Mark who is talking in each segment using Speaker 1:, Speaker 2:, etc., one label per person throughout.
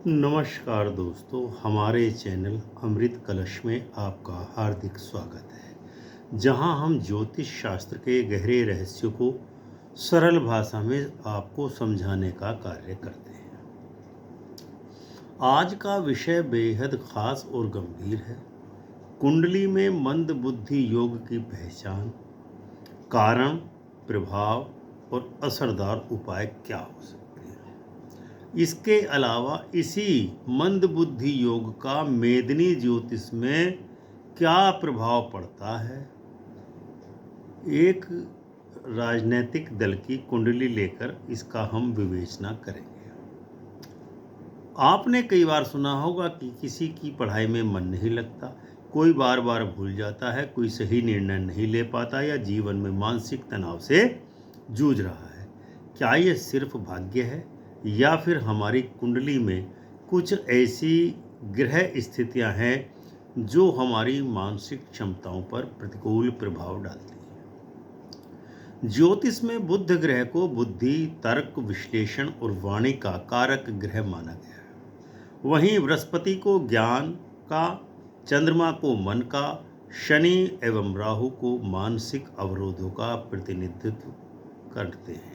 Speaker 1: नमस्कार दोस्तों, हमारे चैनल अमृत कलश में आपका हार्दिक स्वागत है, जहां हम ज्योतिष शास्त्र के गहरे रहस्यों को सरल भाषा में आपको समझाने का कार्य करते हैं। आज का विषय बेहद खास और गंभीर है। कुंडली में मंद बुद्धि योग की पहचान, कारण, प्रभाव और असरदार उपाय क्या हो सकते हैं। इसके अलावा इसी मंद बुद्धि योग का मेदिनी ज्योतिष में क्या प्रभाव पड़ता है। एक राजनीतिक दल की कुंडली लेकर इसका हम विवेचना करेंगे। आपने कई बार सुना होगा कि किसी की पढ़ाई में मन नहीं लगता, कोई बार बार भूल जाता है, कोई सही निर्णय नहीं ले पाता या जीवन में मानसिक तनाव से जूझ रहा है। क्या यह सिर्फ भाग्य है या फिर हमारी कुंडली में कुछ ऐसी ग्रह स्थितियां हैं जो हमारी मानसिक क्षमताओं पर प्रतिकूल प्रभाव डालती हैं। ज्योतिष में बुध ग्रह को बुद्धि, तर्क, विश्लेषण और वाणी का कारक ग्रह माना गया है। वहीं बृहस्पति को ज्ञान का, चंद्रमा को मन का, शनि एवं राहु को मानसिक अवरोधों का प्रतिनिधित्व करते हैं।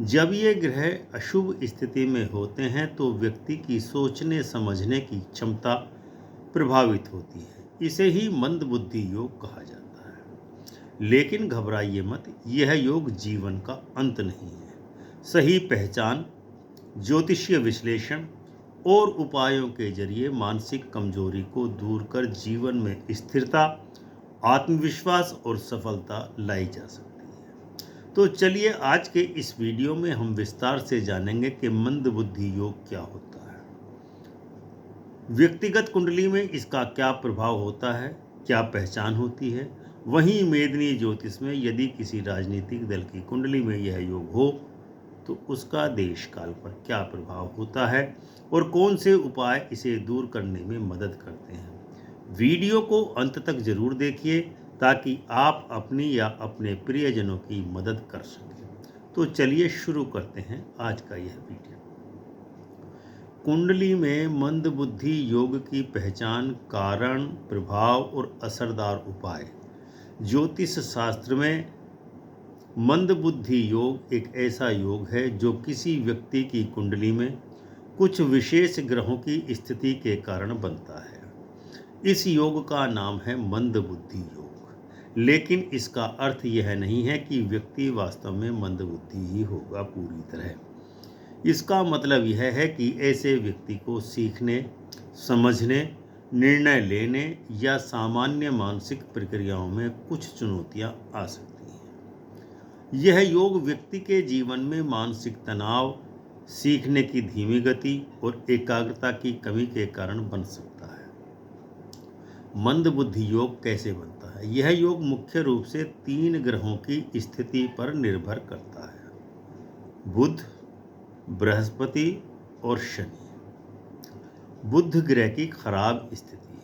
Speaker 1: जब ये ग्रह अशुभ स्थिति में होते हैं तो व्यक्ति की सोचने समझने की क्षमता प्रभावित होती है। इसे ही मंद बुद्धि योग कहा जाता है। लेकिन घबराइए मत, यह योग जीवन का अंत नहीं है। सही पहचान, ज्योतिषीय विश्लेषण और उपायों के जरिए मानसिक कमजोरी को दूर कर जीवन में स्थिरता, आत्मविश्वास और सफलता लाई जा सकती है। तो चलिए आज के इस वीडियो में हम विस्तार से जानेंगे कि मंद बुद्धि योग क्या होता है, व्यक्तिगत कुंडली में इसका क्या प्रभाव होता है, क्या पहचान होती है। वहीं मेदिनी ज्योतिष में यदि किसी राजनीतिक दल की कुंडली में यह योग हो तो उसका देश काल पर क्या प्रभाव होता है और कौन से उपाय इसे दूर करने में मदद करते हैं। वीडियो को अंत तक जरूर देखिए ताकि आप अपनी या अपने प्रियजनों की मदद कर सकें। तो चलिए शुरू करते हैं आज का यह वीडियो। कुंडली में मंद बुद्धि योग की पहचान, कारण, प्रभाव और असरदार उपाय। ज्योतिष शास्त्र में मंद बुद्धि योग एक ऐसा योग है जो किसी व्यक्ति की कुंडली में कुछ विशेष ग्रहों की स्थिति के कारण बनता है। इस योग का नाम है मंद बुद्धि योग, लेकिन इसका अर्थ यह नहीं है कि व्यक्ति वास्तव में मंद बुद्धि ही होगा पूरी तरह। इसका मतलब यह है कि ऐसे व्यक्ति को सीखने, समझने, निर्णय लेने या सामान्य मानसिक प्रक्रियाओं में कुछ चुनौतियां आ सकती हैं। यह योग व्यक्ति के जीवन में मानसिक तनाव, सीखने की धीमी गति और एकाग्रता की कमी के कारण बन सकता है। मंद बुद्धि योग कैसे बनता है? यह योग मुख्य रूप से 3 ग्रहों की स्थिति पर निर्भर करता है: बुध, बृहस्पति और शनि। बुध ग्रह की खराब स्थिति,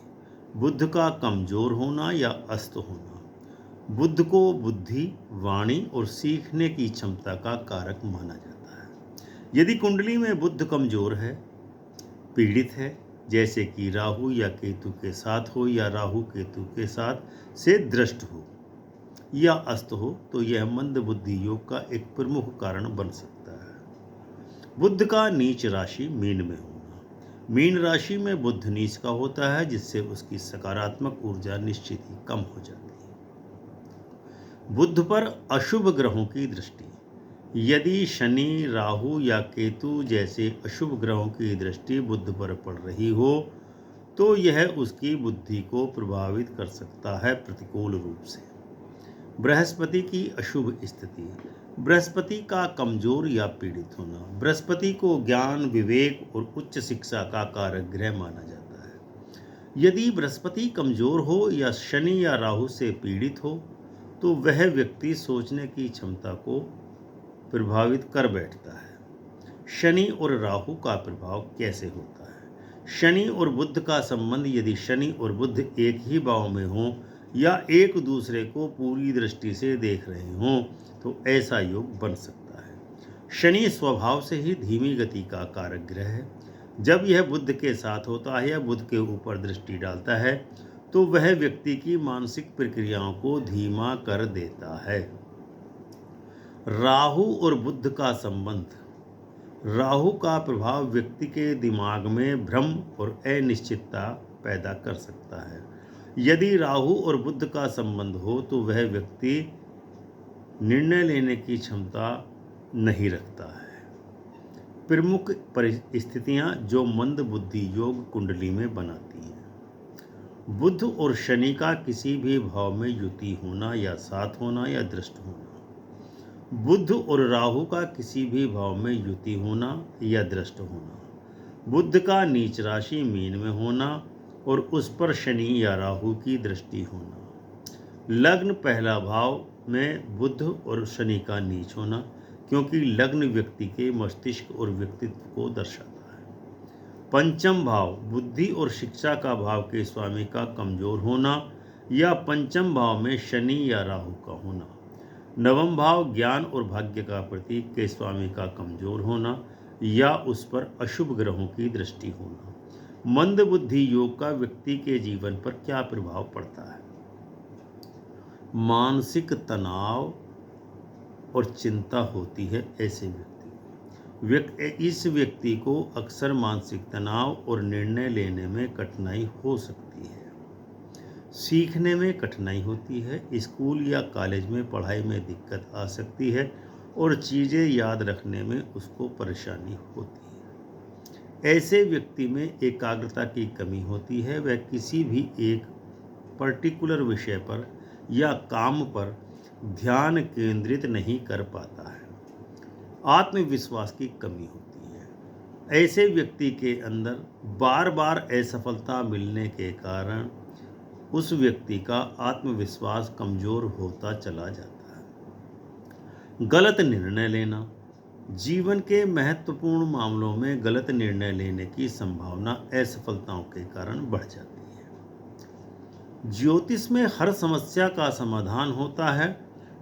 Speaker 1: बुध का कमजोर होना या अस्त होना। बुध को बुद्धि, वाणी और सीखने की क्षमता का कारक माना जाता है। यदि कुंडली में बुध कमजोर है, पीड़ित है, जैसे कि राहु या केतु के साथ हो या राहु केतु के साथ से दृष्ट हो या अस्त हो, तो यह मंद बुद्धि योग का एक प्रमुख कारण बन सकता है। बुध का नीच राशि मीन में होना। मीन राशि में बुध नीच का होता है, जिससे उसकी सकारात्मक ऊर्जा निश्चित ही कम हो जाती है। बुध पर अशुभ ग्रहों की दृष्टि। यदि शनि, राहु या केतु जैसे अशुभ ग्रहों की दृष्टि बुध पर पड़ रही हो तो यह उसकी बुद्धि को प्रभावित कर सकता है प्रतिकूल रूप से। बृहस्पति की अशुभ स्थिति। बृहस्पति का कमजोर या पीड़ित होना। बृहस्पति को ज्ञान, विवेक और उच्च शिक्षा का कारक ग्रह माना जाता है। यदि बृहस्पति कमजोर हो या शनि या राहु से पीड़ित हो तो वह व्यक्ति सोचने की क्षमता को प्रभावित कर बैठता है। शनि और राहु का प्रभाव कैसे होता है? शनि और बुध का संबंध। यदि शनि और बुध एक ही भाव में हों या एक दूसरे को पूरी दृष्टि से देख रहे हों तो ऐसा योग बन सकता है। शनि स्वभाव से ही धीमी गति का कारक ग्रह है। जब यह बुध के साथ होता है या बुध के ऊपर दृष्टि डालता है तो वह व्यक्ति की मानसिक प्रक्रियाओं को धीमा कर देता है। राहु और बुध का संबंध। राहु का प्रभाव व्यक्ति के दिमाग में भ्रम और अनिश्चितता पैदा कर सकता है। यदि राहु और बुध का संबंध हो तो वह व्यक्ति निर्णय लेने की क्षमता नहीं रखता है। प्रमुख परिस्थितियां जो मंद बुद्धि योग कुंडली में बनाती हैं। बुध और शनि का किसी भी भाव में युति होना या साथ होना या दृष्ट होना। बुध और राहु का किसी भी भाव में युति होना या दृष्ट होना। बुध का नीच राशि मीन में होना और उस पर शनि या राहु की दृष्टि होना। लग्न पहला भाव में बुध और शनि का नीच होना, क्योंकि लग्न व्यक्ति के मस्तिष्क और व्यक्तित्व को दर्शाता है। पंचम भाव बुद्धि और शिक्षा का भाव के स्वामी का कमजोर होना या पंचम भाव में शनि या राहु का होना। नवम भाव ज्ञान और भाग्य का प्रतीक के स्वामी का कमजोर होना या उस पर अशुभ ग्रहों की दृष्टि होना। मंद बुद्धि योग का व्यक्ति के जीवन पर क्या प्रभाव पड़ता है? मानसिक तनाव और चिंता होती है ऐसे इस व्यक्ति को अक्सर मानसिक तनाव और निर्णय लेने में कठिनाई हो सकती है। सीखने में कठिनाई होती है। स्कूल या कॉलेज में पढ़ाई में दिक्कत आ सकती है और चीज़ें याद रखने में उसको परेशानी होती है। ऐसे व्यक्ति में एकाग्रता की कमी होती है। वह किसी भी एक पर्टिकुलर विषय पर या काम पर ध्यान केंद्रित नहीं कर पाता है। आत्मविश्वास की कमी होती है। ऐसे व्यक्ति के अंदर बार बार असफलता मिलने के कारण उस व्यक्ति का आत्मविश्वास कमजोर होता चला जाता है। गलत निर्णय लेना। जीवन के महत्वपूर्ण मामलों में गलत निर्णय लेने की संभावना असफलताओं के कारण बढ़ जाती है। ज्योतिष में हर समस्या का समाधान होता है।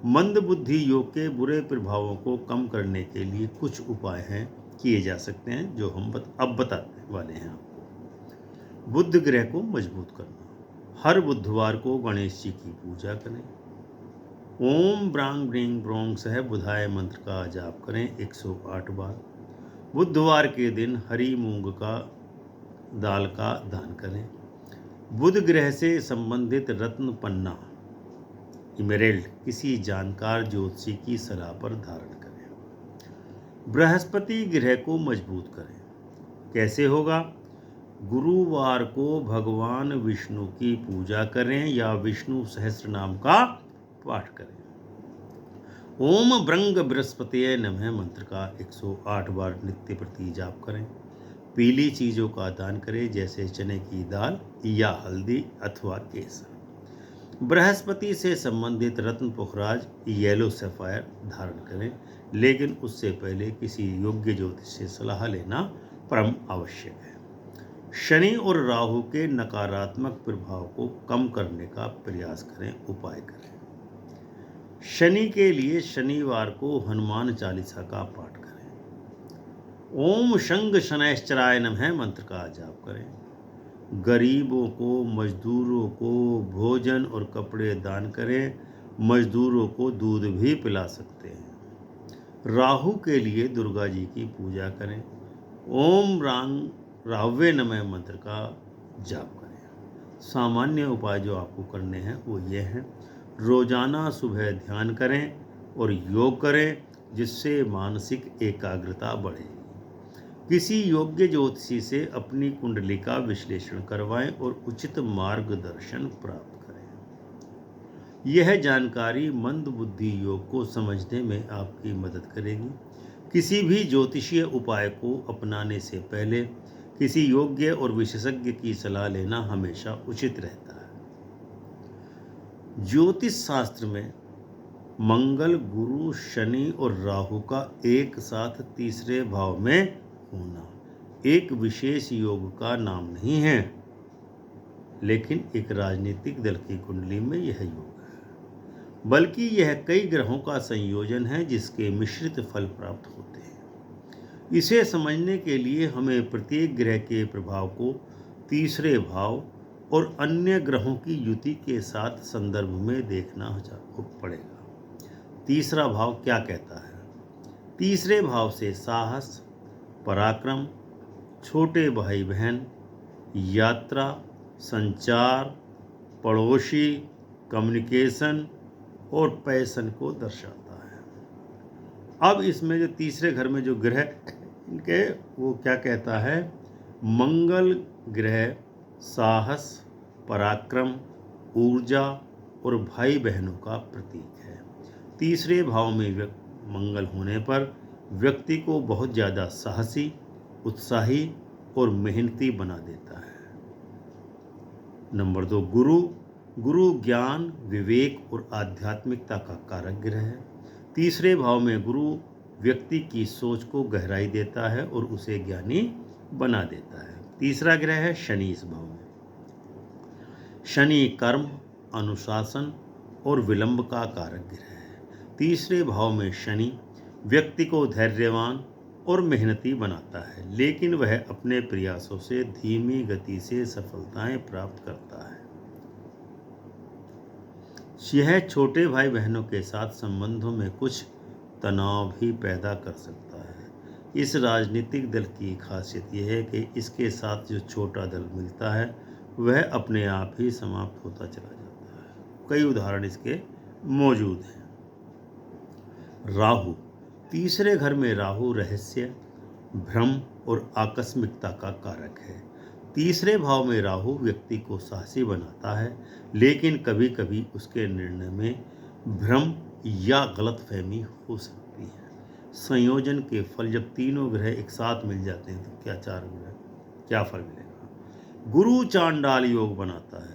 Speaker 1: मंद बुद्धि योग के बुरे प्रभावों को कम करने के लिए कुछ उपाय हैं, किए जा सकते हैं, जो हम अब बताने वाले हैं आपको। बुध ग्रह को मजबूत करना। हर बुधवार को गणेश जी की पूजा करें। ओम ब्रांग ब्रिंग ब्रोंग सह बुधाय मंत्र का जाप करें 108 बार। बुधवार के दिन हरी मूंग का दाल का दान करें। बुध ग्रह से संबंधित रत्न पन्ना इमेरल्ड किसी जानकार ज्योतिषी की सलाह पर धारण करें। बृहस्पति ग्रह को मजबूत करें। कैसे होगा? गुरुवार को भगवान विष्णु की पूजा करें या विष्णु सहस्त्रनाम का पाठ करें। ओम ब्रंग बृहस्पतिये नमः मंत्र का 108 बार नित्य प्रति जाप करें। पीली चीज़ों का दान करें, जैसे चने की दाल या हल्दी अथवा केसर। बृहस्पति से संबंधित रत्न पुखराज येलो सफ़ायर धारण करें, लेकिन उससे पहले किसी योग्य ज्योतिष से सलाह लेना परम आवश्यक है। शनि और राहु के नकारात्मक प्रभाव को कम करने का प्रयास करें, उपाय करें। शनि के लिए शनिवार को हनुमान चालीसा का पाठ करें। ओम शंग शनैश्चराय नमः मंत्र का जाप करें। गरीबों को, मजदूरों को भोजन और कपड़े दान करें। मजदूरों को दूध भी पिला सकते हैं। राहु के लिए दुर्गा जी की पूजा करें। ओम राहवे नमः मंत्र का जाप करें। सामान्य उपाय जो आपको करने हैं वो ये हैं। रोजाना सुबह ध्यान करें और योग करें, जिससे मानसिक एकाग्रता बढ़ेगी। किसी योग्य ज्योतिषी से अपनी कुंडली का विश्लेषण करवाएं और उचित मार्गदर्शन प्राप्त करें। यह जानकारी मंद बुद्धि योग को समझने में आपकी मदद करेगी। किसी भी ज्योतिषीय उपाय को अपनाने से पहले किसी योग्य और विशेषज्ञ की सलाह लेना हमेशा उचित रहता है। ज्योतिष शास्त्र में मंगल, गुरु, शनि और राहु का एक साथ तीसरे भाव में होना एक विशेष योग का नाम नहीं है, लेकिन एक राजनीतिक दल की कुंडली में यह योग है, बल्कि यह कई ग्रहों का संयोजन है जिसके मिश्रित फल प्राप्त होते हैं। इसे समझने के लिए हमें प्रत्येक ग्रह के प्रभाव को तीसरे भाव और अन्य ग्रहों की युति के साथ संदर्भ में देखना पड़ेगा। तीसरा भाव क्या कहता है? तीसरे भाव से साहस, पराक्रम, छोटे भाई बहन, यात्रा, संचार, पड़ोसी, कम्युनिकेशन और पैशन को दर्शाता है। अब इसमें जो तीसरे घर में जो ग्रह के वो क्या कहता है? मंगल ग्रह साहस, पराक्रम, ऊर्जा और भाई बहनों का प्रतीक है। तीसरे भाव में मंगल होने पर व्यक्ति को बहुत ज़्यादा साहसी, उत्साही और मेहनती बना देता है। नंबर 2, गुरु। गुरु ज्ञान, विवेक और आध्यात्मिकता का कारक ग्रह है। तीसरे भाव में गुरु व्यक्ति की सोच को गहराई देता है और उसे ज्ञानी बना देता है। तीसरा ग्रह है शनि इस भाव में। शनि कर्म, अनुशासन और विलंब का कारक ग्रह है। तीसरे भाव में शनि व्यक्ति को धैर्यवान और मेहनती बनाता है, लेकिन वह अपने प्रयासों से धीमी गति से सफलताएं प्राप्त करता है। यह छोटे भाई बहनों के साथ संबंधों में कुछ तनाव भी पैदा कर सकता है। इस राजनीतिक दल की खासियत यह है कि इसके साथ जो छोटा दल मिलता है वह अपने आप ही समाप्त होता चला जाता है। कई उदाहरण इसके मौजूद हैं। राहु। तीसरे घर में राहु रहस्य, भ्रम और आकस्मिकता का कारक है। तीसरे भाव में राहु व्यक्ति को साहसी बनाता है, लेकिन कभी कभी उसके निर्णय में भ्रम या गलतफहमी हो सकती है। संयोजन के फल, जब तीनों ग्रह एक साथ मिल जाते हैं तो चार ग्रह क्या फल मिलेगा? गुरु चांडाल योग बनाता है।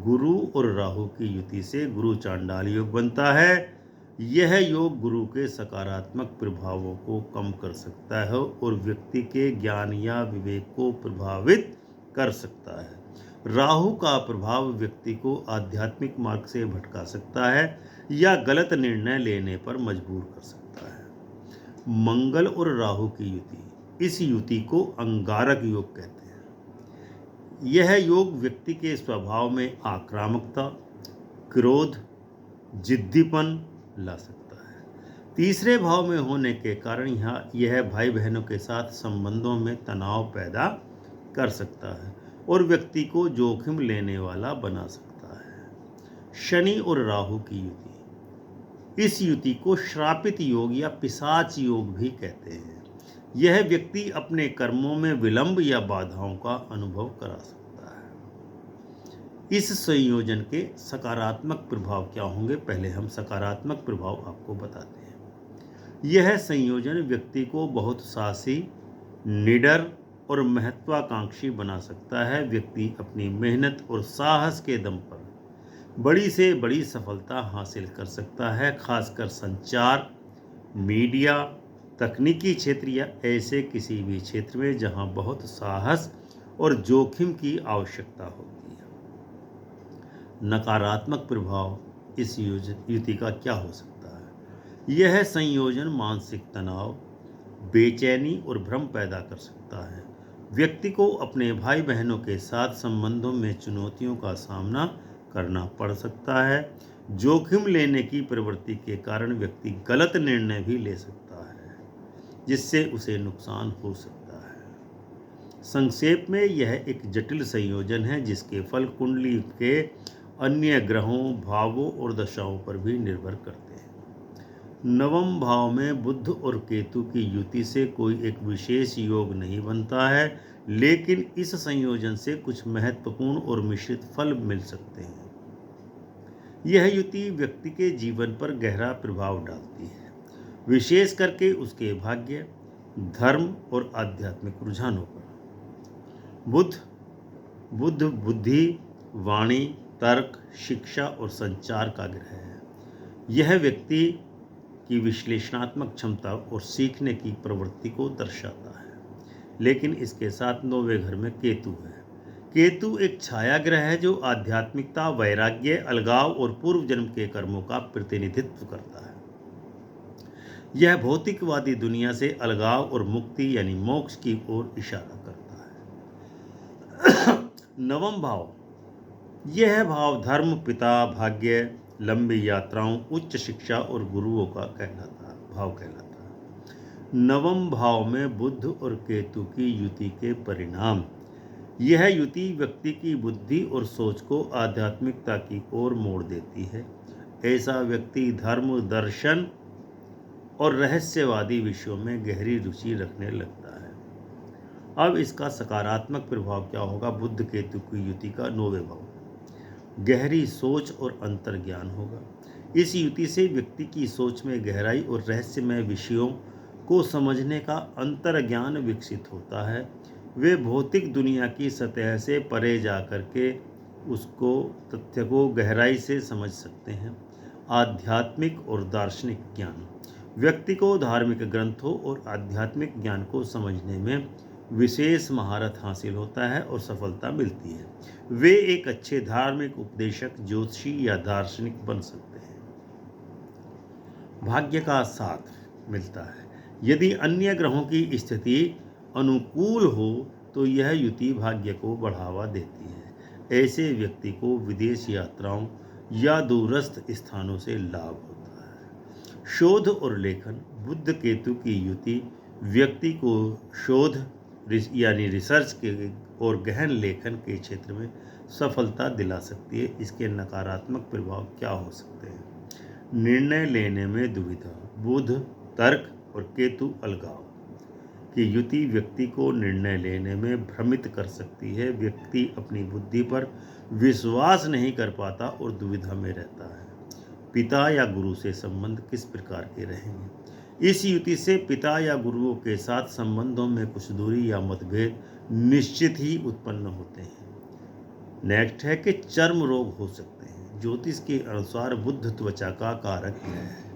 Speaker 1: गुरु और राहु की युति से गुरु चांडाल योग बनता है। यह योग गुरु के सकारात्मक प्रभावों को कम कर सकता है और व्यक्ति के ज्ञान या विवेक को प्रभावित कर सकता है। राहु का प्रभाव व्यक्ति को आध्यात्मिक मार्ग से भटका सकता है या गलत निर्णय लेने पर मजबूर कर सकता है। मंगल और राहु की युति, इस युति को अंगारक योग कहते हैं। यह योग व्यक्ति के स्वभाव में आक्रामकता, क्रोध, जिद्दीपन ला सकता है। तीसरे भाव में होने के कारण यह भाई बहनों के साथ संबंधों में तनाव पैदा कर सकता है और व्यक्ति को जोखिम लेने वाला बना सकता है। शनि और राहु की युति, इस युति को श्रापित योग या पिशाच योग भी कहते हैं। यह व्यक्ति अपने कर्मों में विलंब या बाधाओं का अनुभव करा सकता है। इस संयोजन के सकारात्मक प्रभाव क्या होंगे? पहले हम सकारात्मक प्रभाव आपको बताते हैं। यह संयोजन व्यक्ति को बहुत साहसी, निडर और महत्वाकांक्षी बना सकता है। व्यक्ति अपनी मेहनत और साहस के दम पर बड़ी से बड़ी सफलता हासिल कर सकता है, खासकर संचार, मीडिया, तकनीकी क्षेत्र या ऐसे किसी भी क्षेत्र में जहां बहुत साहस और जोखिम की आवश्यकता होती है। नकारात्मक प्रभाव इस युति का क्या हो सकता है? यह संयोजन मानसिक तनाव, बेचैनी और भ्रम पैदा कर सकता है। व्यक्ति को अपने भाई बहनों के साथ संबंधों में चुनौतियों का सामना करना पड़ सकता है। जोखिम लेने की प्रवृत्ति के कारण व्यक्ति गलत निर्णय भी ले सकता है, जिससे उसे नुकसान हो सकता है। संक्षेप में यह एक जटिल संयोजन है जिसके फल कुंडली के अन्य ग्रहों, भावों और दशाओं पर भी निर्भर करते हैं। नवम भाव में बुध और केतु की युति से कोई एक विशेष योग नहीं बनता है, लेकिन इस संयोजन से कुछ महत्वपूर्ण और मिश्रित फल मिल सकते हैं। यह युति व्यक्ति के जीवन पर गहरा प्रभाव डालती है, विशेष करके उसके भाग्य, धर्म और आध्यात्मिक रुझानों पर। बुध बुद्धि, वाणी, तर्क, शिक्षा और संचार का ग्रह है। यह व्यक्ति की विश्लेषणात्मक क्षमता और सीखने की प्रवृत्ति को दर्शाता है, लेकिन इसके साथ 9वें घर में केतु है। केतु एक छाया ग्रह है जो आध्यात्मिकता, वैराग्य, अलगाव और पूर्व जन्म के कर्मों का प्रतिनिधित्व करता है। यह भौतिकवादी दुनिया से अलगाव और मुक्ति यानी मोक्ष की ओर इशारा करता है। नवम भाव, यह भाव धर्म, पिता, भाग्य, लंबी यात्राओं, उच्च शिक्षा और गुरुओं का भाव कहलाता है। नवम भाव में बुध और केतु की युति के परिणाम। यह युति व्यक्ति की बुद्धि और सोच को आध्यात्मिकता की ओर मोड़ देती है। ऐसा व्यक्ति धर्म, दर्शन और रहस्यवादी विषयों में गहरी रुचि रखने लगता है। अब इसका सकारात्मक प्रभाव क्या होगा? बुध केतु की युति का 9वें भाव, गहरी सोच और अंतर्ज्ञान होगा। इस युति से व्यक्ति की सोच में गहराई और रहस्यमय विषयों को समझने का अंतर्ज्ञान विकसित होता है। वे भौतिक दुनिया की सतह से परे जा कर के उसको तथ्य को गहराई से समझ सकते हैं। आध्यात्मिक और दार्शनिक ज्ञान, व्यक्ति को धार्मिक ग्रंथों और आध्यात्मिक ज्ञान को समझने में विशेष महारत हासिल होता है और सफलता मिलती है। वे एक अच्छे धार्मिक उपदेशक, ज्योतिषी या दार्शनिक बन सकते हैं। भाग्य का साथ मिलता है। यदि अन्य ग्रहों की स्थिति अनुकूल हो तो यह युति भाग्य को बढ़ावा देती है। ऐसे व्यक्ति को विदेश यात्राओं या दूरस्थ स्थानों से लाभ होता है। शोध और लेखन, बुध केतु की युति व्यक्ति को शोध यानी रिसर्च के और गहन लेखन के क्षेत्र में सफलता दिला सकती है। इसके नकारात्मक प्रभाव क्या हो सकते हैं? निर्णय लेने में दुविधा, बुध तर्क और केतु अलगाव की युति व्यक्ति को निर्णय लेने में भ्रमित कर सकती है। व्यक्ति अपनी बुद्धि पर विश्वास नहीं कर पाता और दुविधा में रहता है। पिता या गुरु से संबंध किस प्रकार के रहेंगे? इस युति से पिता या गुरुओं के साथ संबंधों में कुछ दूरी या मतभेद निश्चित ही उत्पन्न होते हैं। नेक्स्ट है कि चर्म रोग हो सकते हैं। ज्योतिष के अनुसार बुध त्वचा का कारक ग्रह है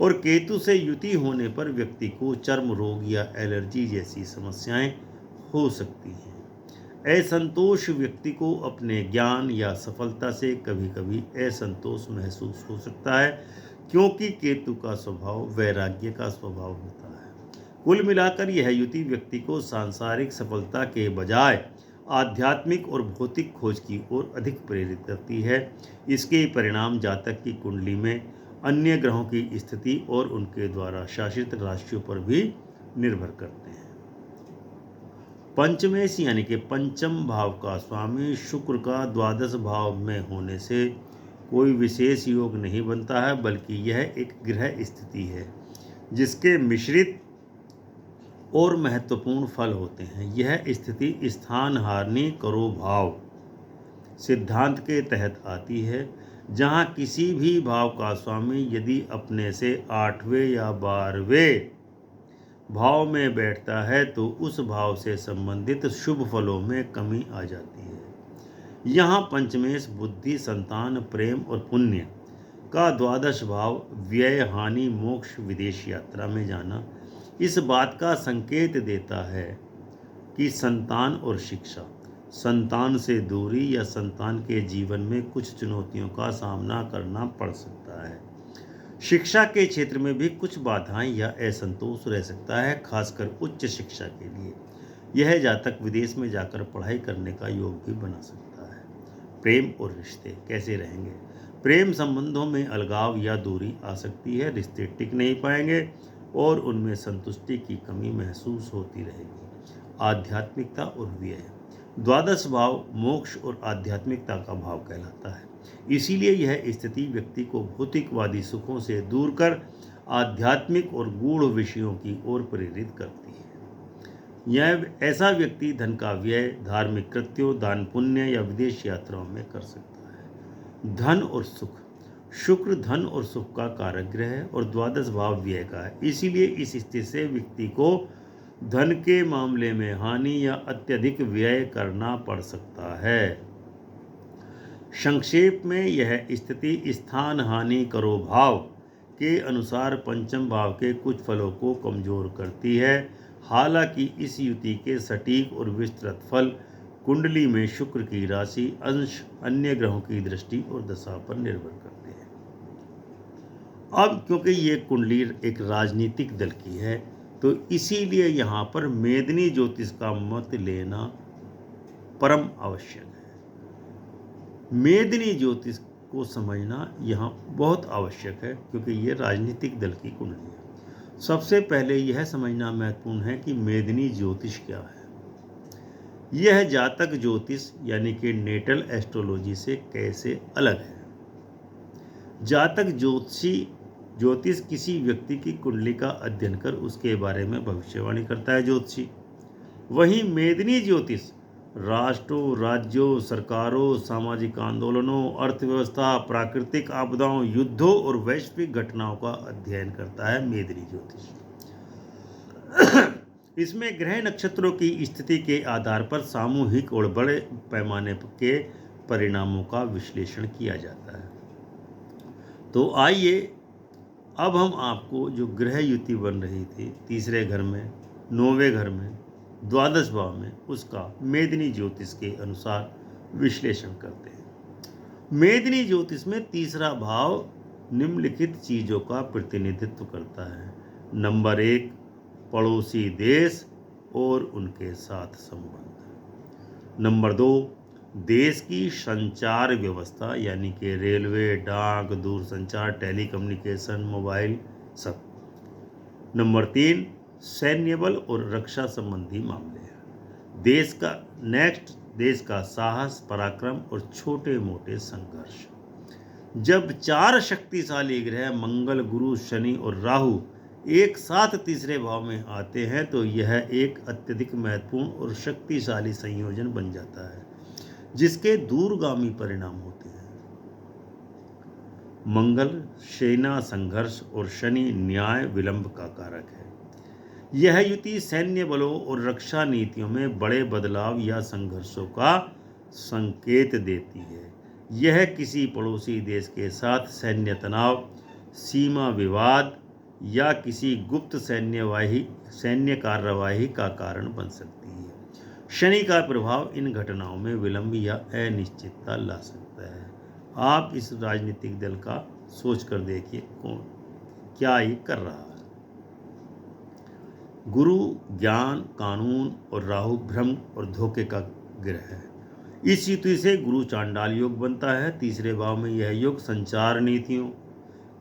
Speaker 1: और केतु से युति होने पर व्यक्ति को चर्म रोग या एलर्जी जैसी समस्याएं हो सकती हैं। असंतोष, व्यक्ति को अपने ज्ञान या सफलता से कभी कभी असंतोष महसूस हो सकता है, क्योंकि केतु का स्वभाव वैराग्य का स्वभाव होता है। कुल मिलाकर यह युति व्यक्ति को सांसारिक सफलता के बजाय आध्यात्मिक और भौतिक खोज की ओर अधिक प्रेरित करती है। इसके परिणाम जातक की कुंडली में अन्य ग्रहों की स्थिति और उनके द्वारा शासित राशियों पर भी निर्भर करते हैं। पंचमेश यानी कि पंचम भाव का स्वामी शुक्र का द्वादश भाव में होने से कोई विशेष योग नहीं बनता है, बल्कि यह एक ग्रह स्थिति है जिसके मिश्रित और महत्वपूर्ण फल होते हैं। यह स्थिति स्थान हानि करो भाव सिद्धांत के तहत आती है, जहां किसी भी भाव का स्वामी यदि अपने से 8वें या 12वें भाव में बैठता है तो उस भाव से संबंधित शुभ फलों में कमी आ जाती है। यहाँ पंचमेश बुद्धि, संतान, प्रेम और पुण्य का द्वादश भाव व्यय, हानि, मोक्ष, विदेश यात्रा में जाना इस बात का संकेत देता है कि संतान और शिक्षा, संतान से दूरी या संतान के जीवन में कुछ चुनौतियों का सामना करना पड़ सकता है। शिक्षा के क्षेत्र में भी कुछ बाधाएं या असंतोष रह सकता है, खासकर उच्च शिक्षा के लिए। यह जातक विदेश में जाकर पढ़ाई करने का योग भी बना सकता है। प्रेम और रिश्ते कैसे रहेंगे? प्रेम संबंधों में अलगाव या दूरी आ सकती है, रिश्ते टिक नहीं पाएंगे और उनमें संतुष्टि की कमी महसूस होती रहेगी। आध्यात्मिकता और व्यय, द्वादश भाव मोक्ष और आध्यात्मिकता का भाव कहलाता है। इसीलिए यह स्थिति व्यक्ति को भौतिकवादी सुखों से दूर कर आध्यात्मिक और गूढ़ विषयों की ओर प्रेरित करती है। यह ऐसा व्यक्ति धन का व्यय धार्मिक कृत्यों, दान पुण्य या विदेश यात्राओं में कर सकता है। धन और सुख, शुक्र धन और सुख का कारक ग्रह है और द्वादश भाव व्यय का है। इसीलिए इस स्थिति से व्यक्ति को धन के मामले में हानि या अत्यधिक व्यय करना पड़ सकता है। संक्षेप में यह स्थिति स्थान हानि करो भाव के अनुसार पंचम भाव के कुछ फलों को कमजोर करती है। हालांकि इस युति के सटीक और विस्तृत फल कुंडली में शुक्र की राशि, अंश, अन्य ग्रहों की दृष्टि और दशा पर निर्भर करते हैं। अब क्योंकि ये कुंडली एक राजनीतिक दल की है, तो इसीलिए यहाँ पर मेदिनी ज्योतिष का मत लेना परम आवश्यक है। मेदिनी ज्योतिष को समझना यहाँ बहुत आवश्यक है, क्योंकि ये राजनीतिक दल की कुंडली है। सबसे पहले यह समझना महत्वपूर्ण है कि मेदिनी ज्योतिष क्या है। यह जातक ज्योतिष यानी कि नेटल एस्ट्रोलॉजी से कैसे अलग है। जातक ज्योतिष किसी व्यक्ति की कुंडली का अध्ययन कर उसके बारे में भविष्यवाणी करता है ज्योतिषी। वहीं मेदिनी ज्योतिष राष्ट्रों, राज्यों, सरकारों, सामाजिक आंदोलनों, अर्थव्यवस्था, प्राकृतिक आपदाओं, युद्धों और वैश्विक घटनाओं का अध्ययन करता है। मेदिनी ज्योतिष इसमें ग्रह नक्षत्रों की स्थिति के आधार पर सामूहिक और बड़े पैमाने के परिणामों का विश्लेषण किया जाता है। तो आइए अब हम आपको जो ग्रह युति बन रही थी तीसरे घर में, 9वें घर में, द्वादश भाव में, उसका मेदिनी ज्योतिष के अनुसार विश्लेषण करते हैं। मेदिनी ज्योतिष में तीसरा भाव निम्नलिखित चीजों का प्रतिनिधित्व करता है। नंबर 1, पड़ोसी देश और उनके साथ संबंध। नंबर 2, देश की संचार व्यवस्था यानी कि रेलवे, डाक, दूरसंचार, टेलीकम्युनिकेशन, मोबाइल सब। नंबर 3, सैन्य बल और रक्षा संबंधी मामले हैं। देश का साहस, पराक्रम और छोटे मोटे संघर्ष। जब 4 शक्तिशाली ग्रह मंगल, गुरु, शनि और राहु एक साथ तीसरे भाव में आते हैं तो यह एक अत्यधिक महत्वपूर्ण और शक्तिशाली संयोजन बन जाता है, जिसके दूरगामी परिणाम होते हैं। मंगल सेना संघर्ष और शनि न्याय विलंब का कारक है। यह युति सैन्य बलों और रक्षा नीतियों में बड़े बदलाव या संघर्षों का संकेत देती है। यह किसी पड़ोसी देश के साथ सैन्य तनाव, सीमा विवाद या किसी गुप्त सैन्य कार्यवाही का कारण बन सकती है। शनि का प्रभाव इन घटनाओं में विलंब या अनिश्चितता ला सकता है। आप इस राजनीतिक दल का सोच कर देखिए कौन क्या ये कर रहा है। गुरु ज्ञान, कानून और राहु भ्रम और धोखे का ग्रह है। इस युति से गुरु चांडाल योग बनता है। तीसरे भाव में यह योग संचार नीतियों,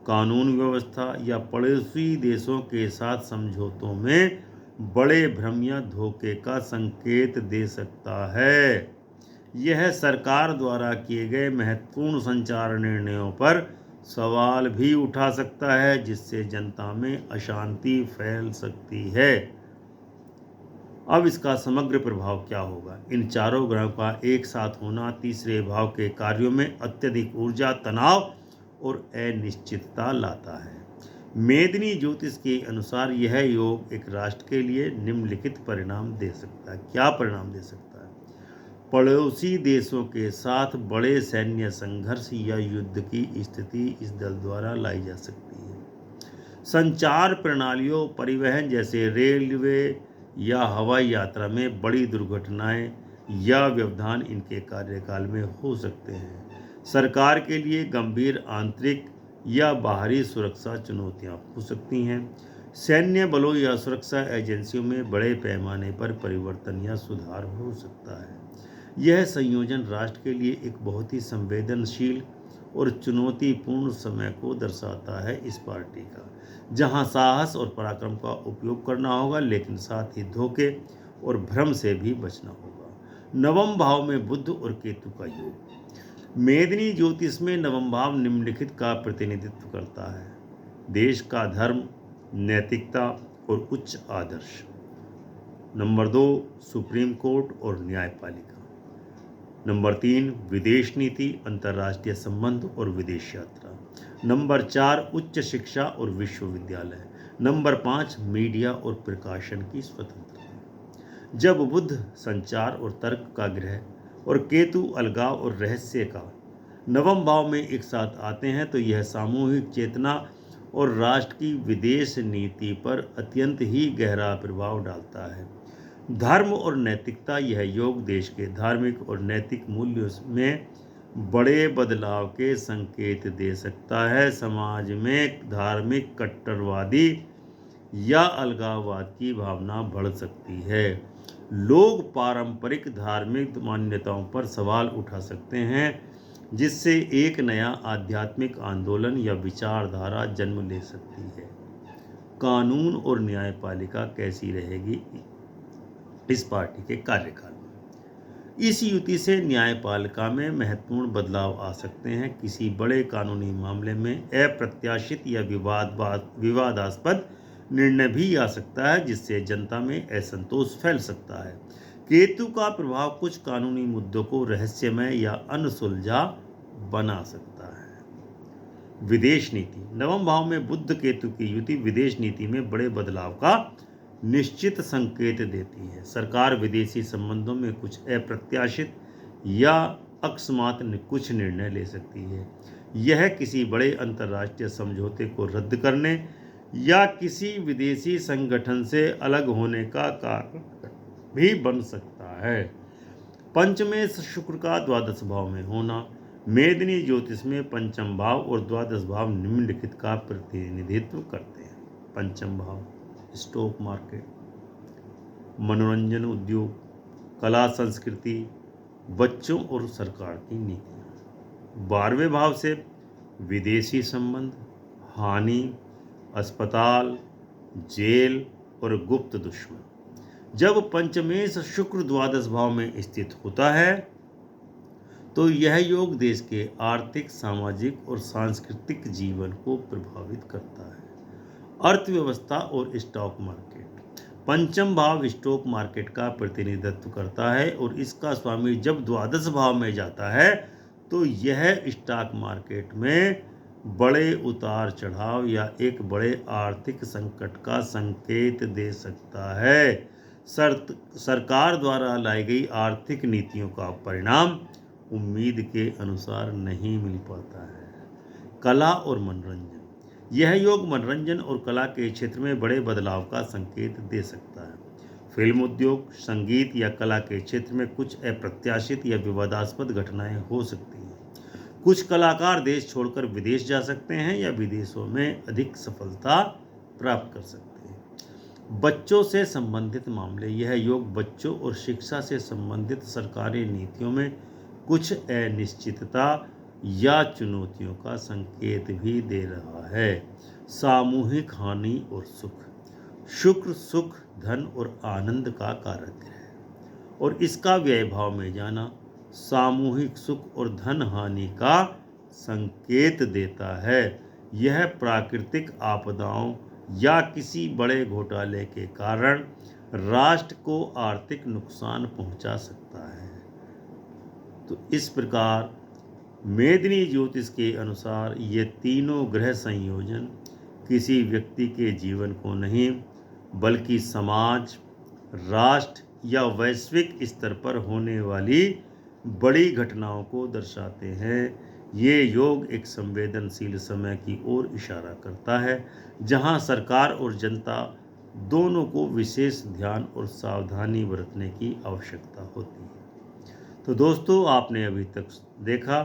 Speaker 1: कानून व्यवस्था या पड़ोसी देशों के साथ समझौतों में बड़े भ्रम या धोखे का संकेत दे सकता है। यह सरकार द्वारा किए गए महत्वपूर्ण संचार निर्णयों पर सवाल भी उठा सकता है, जिससे जनता में अशांति फैल सकती है। अब इसका समग्र प्रभाव क्या होगा। इन चारों ग्रहों का एक साथ होना तीसरे भाव के कार्यों में अत्यधिक ऊर्जा, तनाव और अनिश्चितता लाता है। मेदिनी ज्योतिष के अनुसार यह योग एक राष्ट्र के लिए निम्नलिखित परिणाम दे सकता है। क्या परिणाम दे सकता है। पड़ोसी देशों के साथ बड़े सैन्य संघर्ष या युद्ध की स्थिति इस दल द्वारा लाई जा सकती है। संचार प्रणालियों, परिवहन जैसे रेलवे या हवाई यात्रा में बड़ी दुर्घटनाएं या व्यवधान इनके कार्यकाल में हो सकते हैं। सरकार के लिए गंभीर आंतरिक या बाहरी सुरक्षा चुनौतियां हो सकती हैं। सैन्य बलों या सुरक्षा एजेंसियों में बड़े पैमाने पर परिवर्तन या सुधार हो सकता है। यह संयोजन राष्ट्र के लिए एक बहुत ही संवेदनशील और चुनौतीपूर्ण समय को दर्शाता है। इस पार्टी का जहां साहस और पराक्रम का उपयोग करना होगा, लेकिन साथ ही धोखे और भ्रम से भी बचना होगा। नवम भाव में बुध और केतु का योग। मेदिनी ज्योतिष में नवम भाव निम्नलिखित का प्रतिनिधित्व करता है। देश का धर्म, नैतिकता और उच्च आदर्श। नंबर 2, सुप्रीम कोर्ट और न्यायपालिका। नंबर 3, विदेश नीति, अंतर्राष्ट्रीय संबंध और विदेश यात्रा। नंबर 4, उच्च शिक्षा और विश्वविद्यालय। नंबर 5, मीडिया और प्रकाशन की स्वतंत्रता। जब बुध संचार और तर्क का ग्रह और केतु अलगाव और रहस्य का नवम भाव में एक साथ आते हैं तो यह सामूहिक चेतना और राष्ट्र की विदेश नीति पर अत्यंत ही गहरा प्रभाव डालता है। धर्म और नैतिकता। यह योग देश के धार्मिक और नैतिक मूल्यों में बड़े बदलाव के संकेत दे सकता है। समाज में धार्मिक कट्टरवादी या अलगाववाद की भावना बढ़ सकती है। लोग पारंपरिक धार्मिक मान्यताओं पर सवाल उठा सकते हैं, जिससे एक नया आध्यात्मिक आंदोलन या विचारधारा जन्म ले सकती है। कानून और न्यायपालिका कैसी रहेगी इस पार्टी के कार्यकाल में? इस युति से न्यायपालिका में महत्वपूर्ण बदलाव आ सकते हैं। किसी बड़े कानूनी मामले में अप्रत्याशित या विवादास्पद निर्णय भी आ सकता है, जिससे जनता में असंतोष फैल सकता है। केतु का प्रभाव कुछ कानूनी मुद्दों को रहस्यमय या अनसुलझा बना सकता है। विदेश नीति। नवम भाव में बुध केतु की युति विदेश नीति में बड़े बदलाव का निश्चित संकेत देती है। सरकार विदेशी संबंधों में कुछ अप्रत्याशित या अकस्मात कुछ निर्णय ले सकती है। यह किसी बड़े अंतर्राष्ट्रीय समझौते को रद्द करने या किसी विदेशी संगठन से अलग होने का कारण भी बन सकता है। पंचमेश शुक्र का द्वादश भाव में होना। मेदिनी ज्योतिष में पंचम भाव और द्वादश भाव निम्नलिखित का प्रतिनिधित्व करते हैं। पंचम भाव स्टॉक मार्केट, मनोरंजन उद्योग, कला संस्कृति, बच्चों और सरकार की नीतियाँ। 12वें भाव से विदेशी संबंध, हानि, अस्पताल, जेल और गुप्त दुश्मन। जब पंचमेश शुक्र द्वादश भाव में स्थित होता है तो यह योग देश के आर्थिक, सामाजिक और सांस्कृतिक जीवन को प्रभावित करता है। अर्थव्यवस्था और स्टॉक मार्केट। पंचम भाव स्टॉक मार्केट का प्रतिनिधित्व करता है और इसका स्वामी जब द्वादश भाव में जाता है तो यह स्टॉक मार्केट में बड़े उतार चढ़ाव या एक बड़े आर्थिक संकट का संकेत दे सकता है। सरकार द्वारा लाई गई आर्थिक नीतियों का परिणाम उम्मीद के अनुसार नहीं मिल पाता है। कला और मनोरंजन। यह योग मनोरंजन और कला के क्षेत्र में बड़े बदलाव का संकेत दे सकता है। फिल्म उद्योग, संगीत या कला के क्षेत्र में कुछ अप्रत्याशित या विवादास्पद घटनाएं हो सकती हैं। कुछ कलाकार देश छोड़कर विदेश जा सकते हैं या विदेशों में अधिक सफलता प्राप्त कर सकते हैं। बच्चों से संबंधित मामले। यह योग बच्चों और शिक्षा से संबंधित सरकारी नीतियों में कुछ अनिश्चितता या चुनौतियों का संकेत भी दे रहा है। सामूहिक हानि और सुख। शुक्र सुख, धन और आनंद का कारक है और इसका व्यय भाव में जाना सामूहिक सुख और धन हानि का संकेत देता है। यह प्राकृतिक आपदाओं या किसी बड़े घोटाले के कारण राष्ट्र को आर्थिक नुकसान पहुंचा सकता है। तो इस प्रकार मेदिनी ज्योतिष के अनुसार ये तीनों ग्रह संयोजन किसी व्यक्ति के जीवन को नहीं बल्कि समाज, राष्ट्र या वैश्विक स्तर पर होने वाली बड़ी घटनाओं को दर्शाते हैं। ये योग एक संवेदनशील समय की ओर इशारा करता है, जहां सरकार और जनता दोनों को विशेष ध्यान और सावधानी बरतने की आवश्यकता होती है। तो दोस्तों, आपने अभी तक देखा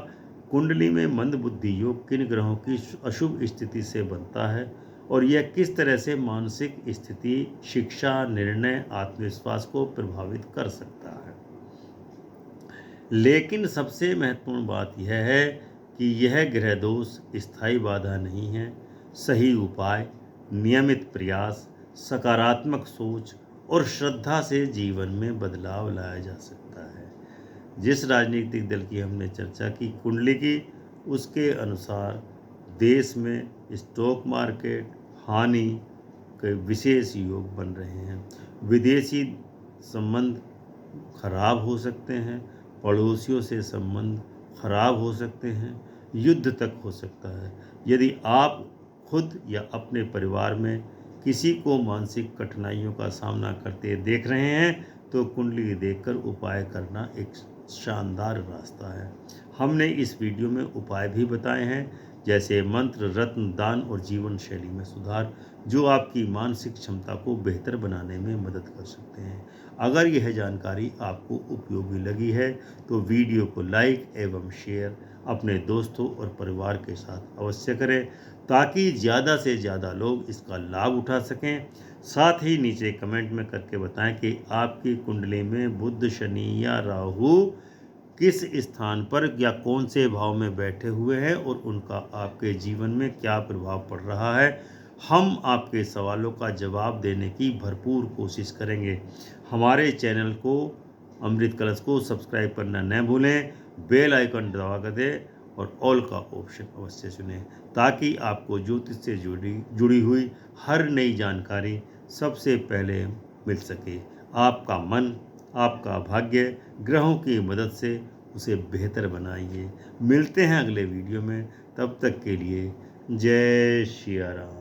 Speaker 1: कुंडली में मंद बुद्धि योग किन ग्रहों की अशुभ स्थिति से बनता है और यह किस तरह से मानसिक स्थिति, शिक्षा, निर्णय, आत्मविश्वास को प्रभावित कर सकता है। लेकिन सबसे महत्वपूर्ण बात यह है कि यह ग्रह दोष स्थायी बाधा नहीं है। सही उपाय, नियमित प्रयास, सकारात्मक सोच और श्रद्धा से जीवन में बदलाव लाया जा सकता है। जिस राजनीतिक दल की हमने चर्चा की कुंडली की, उसके अनुसार देश में स्टॉक मार्केट हानि के विशेष योग बन रहे हैं। विदेशी संबंध खराब हो सकते हैं, पड़ोसियों से संबंध खराब हो सकते हैं, युद्ध तक हो सकता है। यदि आप खुद या अपने परिवार में किसी को मानसिक कठिनाइयों का सामना करते देख रहे हैं तो कुंडली देखकर उपाय करना एक शानदार रास्ता है। हमने इस वीडियो में उपाय भी बताए हैं जैसे मंत्र, रत्न, दान और जीवन शैली में सुधार, जो आपकी मानसिक क्षमता को बेहतर बनाने में मदद कर सकते हैं। अगर यह जानकारी आपको उपयोगी लगी है तो वीडियो को लाइक एवं शेयर अपने दोस्तों और परिवार के साथ अवश्य करें, ताकि ज़्यादा से ज़्यादा लोग इसका लाभ उठा सकें। साथ ही नीचे कमेंट में करके बताएं कि आपकी कुंडली में बुध, शनि या राहु किस स्थान पर या कौन से भाव में बैठे हुए हैं और उनका आपके जीवन में क्या प्रभाव पड़ रहा है। हम आपके सवालों का जवाब देने की भरपूर कोशिश करेंगे। हमारे चैनल को, अमृत कलश को सब्सक्राइब करना न भूलें, बेल आइकन दबा कर दें और ऑल का ऑप्शन अवश्य चुनें, ताकि आपको ज्योतिष से जुड़ी हुई हर नई जानकारी सबसे पहले मिल सके। आपका मन, आपका भाग्य ग्रहों की मदद से उसे बेहतर बनाइए। मिलते हैं अगले वीडियो में, तब तक के लिए जय श्री राम।